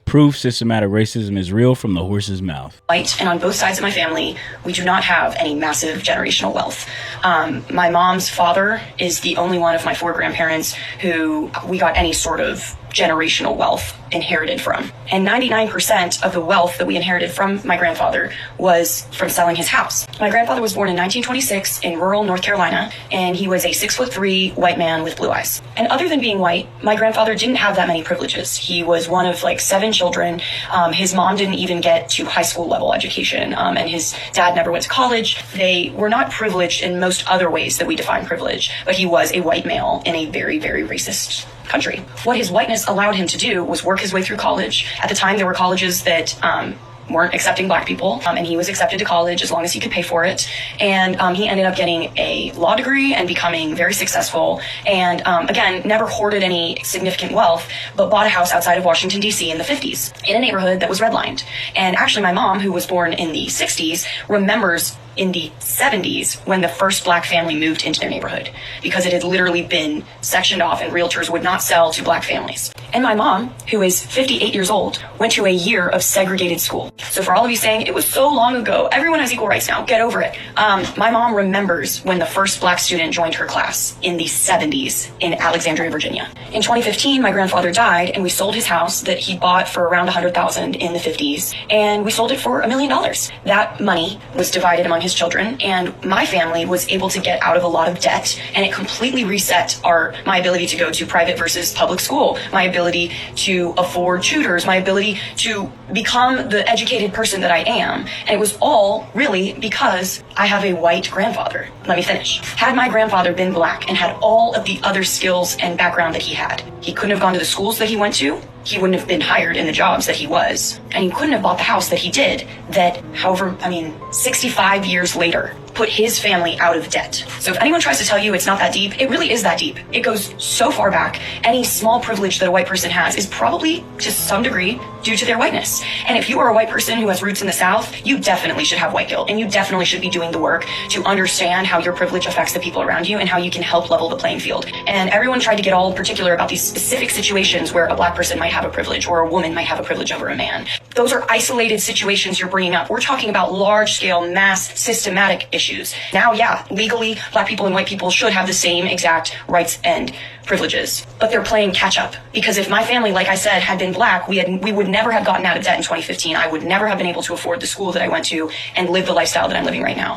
Proof systematic racism is real from the horse's mouth. White, and on both sides of my family, we do not have any massive generational wealth. My mom's father is the only one of my 4 grandparents who we got any sort of generational wealth inherited from. And 99% of the wealth that we inherited from my grandfather was from selling his house. My grandfather was born in 1926 in rural North Carolina, and he was a 6'3" white man with blue eyes. And other than being white, my grandfather didn't have that many privileges. He was one of like 7 children. His mom didn't even get to high school level education, and his dad never went to college. They were not privileged in most other ways that we define privilege, but he was a white male in a very, very racist country. What his whiteness allowed him to do was work his way through college. At the time, there were colleges that weren't accepting black people, and he was accepted to college as long as he could pay for it. And he ended up getting a law degree and becoming very successful. And again, never hoarded any significant wealth, but bought a house outside of Washington, D.C. in the 50s in a neighborhood that was redlined. And actually, my mom, who was born in the 60s, remembers in the 70s when the first black family moved into their neighborhood, because it had literally been sectioned off and realtors would not sell to black families. And my mom, who is 58 years old, went to a year of segregated school. So for all of you saying it was so long ago, everyone has equal rights now, get over it. My mom remembers when the first black student joined her class in the 70s in Alexandria, Virginia. In 2015, my grandfather died, and we sold his house that he bought for around $100,000 in the 50s, and we sold it for $1 million. That money was divided among his children, and my family was able to get out of a lot of debt, and it completely reset my ability to go to private versus public school, my ability to afford tutors, my ability to become the educated person that I am. And it was all really because I have a white grandfather. Let me finish. Had my grandfather been black and had all of the other skills and background that he had, he couldn't have gone to the schools that he went to. He wouldn't have been hired in the jobs that he was. And he couldn't have bought the house that he did, that 65 years later, put his family out of debt. So if anyone tries to tell you it's not that deep, it really is that deep. It goes so far back. Any small privilege that a white person has is probably, to some degree, due to their whiteness. And if you are a white person who has roots in the South, you definitely should have white guilt, and you definitely should be doing the work to understand how your privilege affects the people around you and how you can help level the playing field. And everyone tried to get all particular about these specific situations where a black person might have a privilege or a woman might have a privilege over a man. Those are isolated situations you're bringing up. We're talking about large-scale, mass, systematic issues. Now, yeah, legally, black people and white people should have the same exact rights and privileges, but they're playing catch up. Because if my family, like I said, had been black, we would never have gotten out of debt in 2015. I would never have been able to afford the school that I went to and live the lifestyle that I'm living right now.